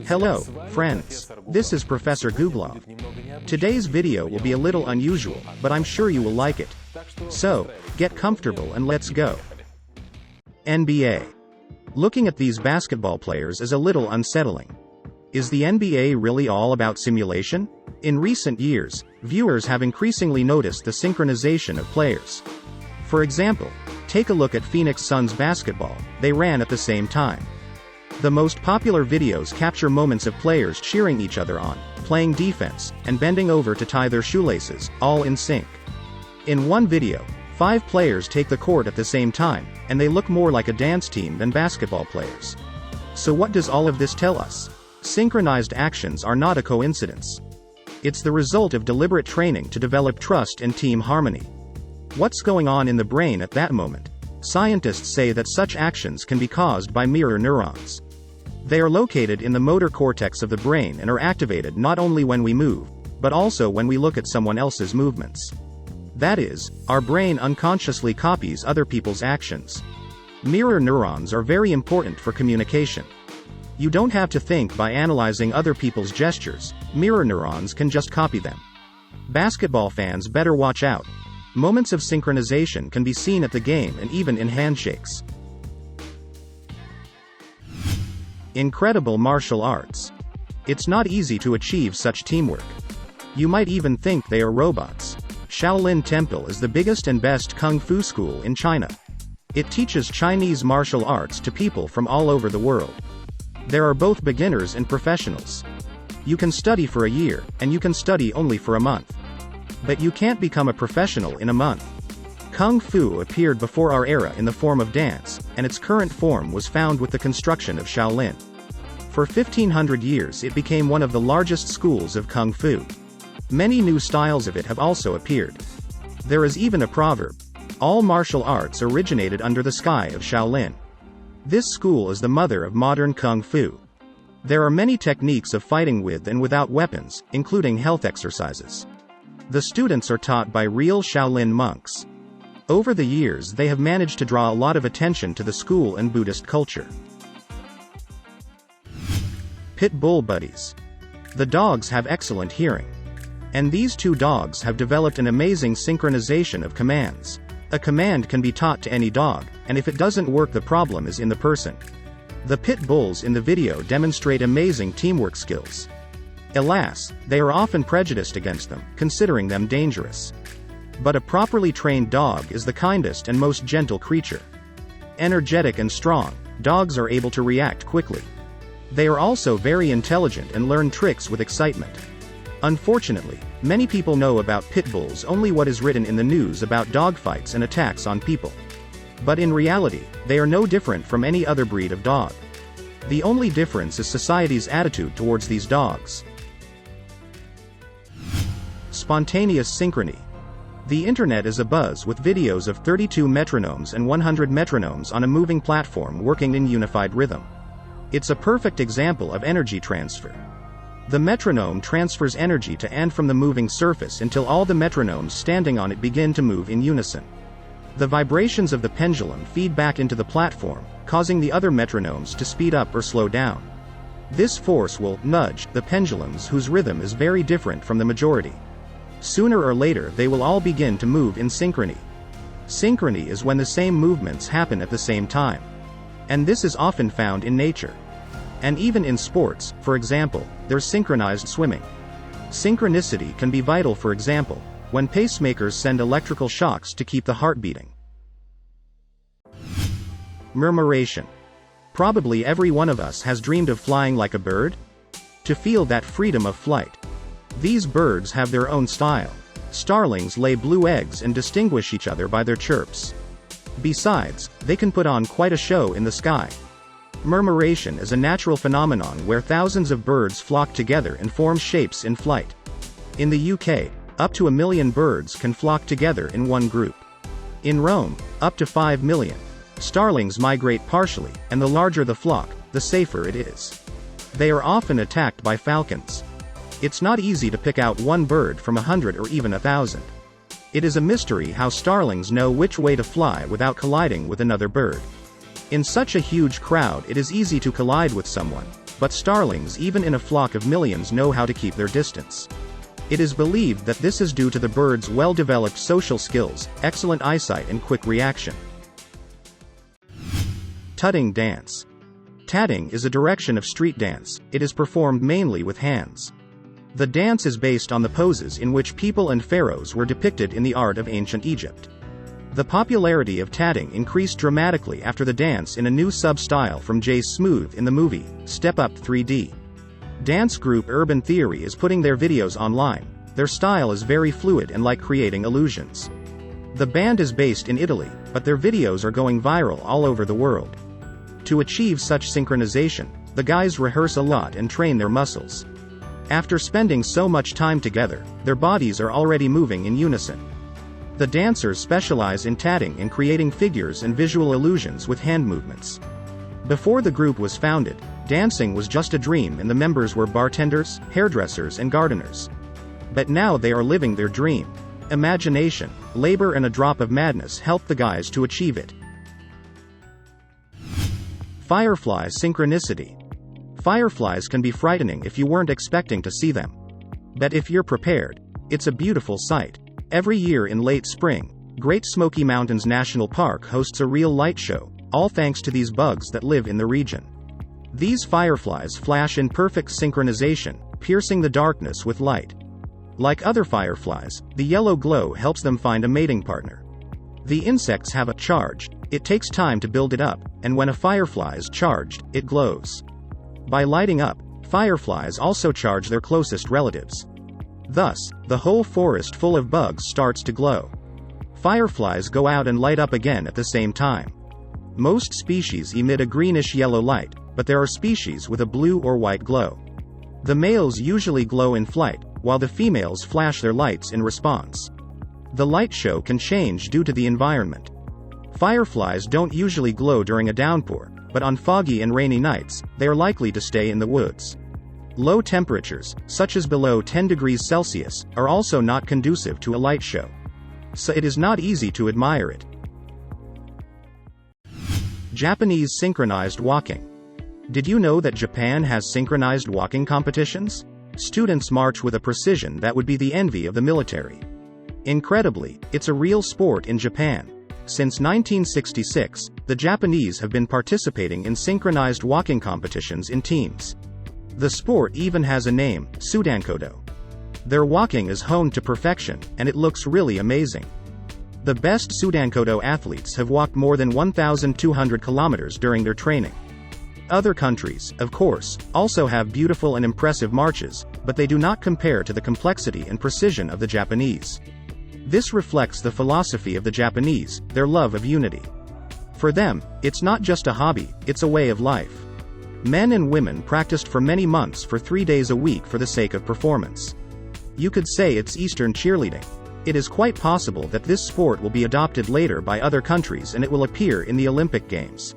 Hello, friends. This is Professor Googlov. Today's video will be a little unusual, but I'm sure you will like it. So, get comfortable and let's go. NBA. Looking at these basketball players is a little unsettling. Is the NBA really all about simulation? In recent years, viewers have increasingly noticed the synchronization of players. For example, take a look at Phoenix Suns basketball. They ran at the same time. The most popular videos capture moments of players cheering each other on, playing defense, and bending over to tie their shoelaces, all in sync. In one video, 5 players take the court at the same time, and they look more like a dance team than basketball players. So what does all of this tell us? Synchronized actions are not a coincidence. It's the result of deliberate training to develop trust and team harmony. What's going on in the brain at that moment? Scientists say that such actions can be caused by mirror neurons. They are located in the motor cortex of the brain and are activated not only when we move, but also when we look at someone else's movements. That is, our brain unconsciously copies other people's actions. Mirror neurons are very important for communication. You don't have to think by analyzing other people's gestures. Mirror neurons can just copy them. Basketball fans better watch out. Moments of synchronization can be seen at the game and even in handshakes. Incredible martial arts. It's not easy to achieve such teamwork. You might even think they are robots. Shaolin Temple is the biggest and best kung fu school in China. It teaches Chinese martial arts to people from all over the world. There are both beginners and professionals. You can study for a year, and you can study only for a month. But you can't become a professional in a month. Kung Fu appeared before our era in the form of dance, and its current form was found with the construction of Shaolin. For 1500 years it became one of the largest schools of Kung Fu. Many new styles of it have also appeared. There is even a proverb: all martial arts originated under the sky of Shaolin. This school is the mother of modern Kung Fu. There are many techniques of fighting with and without weapons, including health exercises. The students are taught by real Shaolin monks. Over the years they have managed to draw a lot of attention to the school and Buddhist culture. Pit bull buddies. The dogs have excellent hearing. And these two dogs have developed an amazing synchronization of commands. A command can be taught to any dog, and if it doesn't work, the problem is in the person. The pit bulls in the video demonstrate amazing teamwork skills. Alas, they are often prejudiced against them, considering them dangerous. But a properly trained dog is the kindest and most gentle creature. Energetic and strong, dogs are able to react quickly. They are also very intelligent and learn tricks with excitement. Unfortunately, many people know about pit bulls only what is written in the news about dogfights and attacks on people. But in reality, they are no different from any other breed of dog. The only difference is society's attitude towards these dogs. Spontaneous synchrony. The internet is abuzz with videos of 32 metronomes and 100 metronomes on a moving platform working in unified rhythm. It's a perfect example of energy transfer. The metronome transfers energy to and from the moving surface until all the metronomes standing on it begin to move in unison. The vibrations of the pendulum feed back into the platform, causing the other metronomes to speed up or slow down. This force will nudge the pendulums whose rhythm is very different from the majority. Sooner or later they will all begin to move in synchrony. Synchrony is when the same movements happen at the same time. And this is often found in nature. And even in sports, for example, there's synchronized swimming. Synchronicity can be vital, for example, when pacemakers send electrical shocks to keep the heart beating. Murmuration. Probably every one of us has dreamed of flying like a bird. To feel that freedom of flight. These birds have their own style. Starlings lay blue eggs and distinguish each other by their chirps. Besides, they can put on quite a show in the sky. Murmuration is a natural phenomenon where thousands of birds flock together and form shapes in flight. In the UK, up to 1 million birds can flock together in one group. In Rome, up to 5 million. Starlings migrate partially, and the larger the flock, the safer it is. They are often attacked by falcons. It's not easy to pick out one bird from 100 or even 1,000. It is a mystery how starlings know which way to fly without colliding with another bird. In such a huge crowd it is easy to collide with someone, But starlings even in a flock of millions know how to keep their distance. It is believed that this is due to the bird's well-developed social skills, excellent eyesight and quick reaction. Tutting dance. Tatting is a direction of street dance. It is performed mainly with hands. The dance is based on the poses in which people and pharaohs were depicted in the art of ancient Egypt. The popularity of tatting increased dramatically after the dance in a new sub-style from Jay Smooth in the movie, Step Up 3D. Dance group Urban Theory is putting their videos online. Their style is very fluid and like creating illusions. The band is based in Italy, but their videos are going viral all over the world. To achieve such synchronization, the guys rehearse a lot and train their muscles. After spending so much time together, their bodies are already moving in unison. The dancers specialize in tatting and creating figures and visual illusions with hand movements. Before the group was founded, dancing was just a dream and the members were bartenders, hairdressers and gardeners. But now they are living their dream. Imagination, labor and a drop of madness helped the guys to achieve it. Firefly synchronicity. Fireflies can be frightening if you weren't expecting to see them. But if you're prepared, it's a beautiful sight. Every year in late spring, Great Smoky Mountains National Park hosts a real light show, all thanks to these bugs that live in the region. These fireflies flash in perfect synchronization, piercing the darkness with light. Like other fireflies, the yellow glow helps them find a mating partner. The insects have a charge. It takes time to build it up, and when a firefly is charged, it glows. By lighting up, fireflies also charge their closest relatives. Thus, the whole forest full of bugs starts to glow. Fireflies go out and light up again at the same time. Most species emit a greenish-yellow light, but there are species with a blue or white glow. The males usually glow in flight, while the females flash their lights in response. The light show can change due to the environment. Fireflies don't usually glow during a downpour, but on foggy and rainy nights, they are likely to stay in the woods. Low temperatures, such as below 10 degrees Celsius, are also not conducive to a light show. So it is not easy to admire it. Japanese synchronized walking. Did you know that Japan has synchronized walking competitions? Students march with a precision that would be the envy of the military. Incredibly, it's a real sport in Japan. Since 1966, the Japanese have been participating in synchronized walking competitions in teams. The sport even has a name, Sudankodo. Their walking is honed to perfection, and it looks really amazing. The best Sudankodo athletes have walked more than 1,200 kilometers during their training. Other countries, of course, also have beautiful and impressive marches, but they do not compare to the complexity and precision of the Japanese. This reflects the philosophy of the Japanese, their love of unity. For them, it's not just a hobby, it's a way of life. Men and women practiced for many months for 3 days a week for the sake of performance. You could say it's Eastern cheerleading. It is quite possible that this sport will be adopted later by other countries and it will appear in the Olympic Games.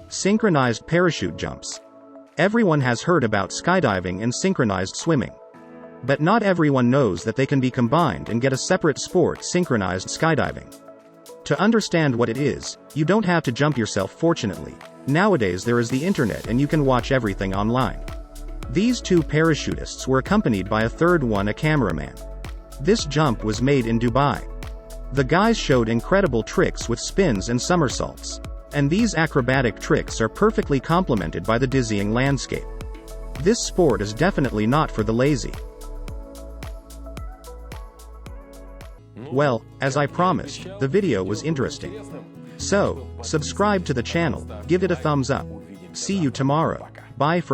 Synchronized parachute jumps. Everyone has heard about skydiving and synchronized swimming. But not everyone knows that they can be combined and get a separate sport: synchronized skydiving. To understand what it is, you don't have to jump yourself. Fortunately, nowadays there is the internet and you can watch everything online. These two parachutists were accompanied by a third one, a cameraman. This jump was made in Dubai. The guys showed incredible tricks with spins and somersaults. And these acrobatic tricks are perfectly complemented by the dizzying landscape. This sport is definitely not for the lazy. Well, as I promised, the video was interesting. So, subscribe to the channel, give it a thumbs up. See you tomorrow. Bye for now.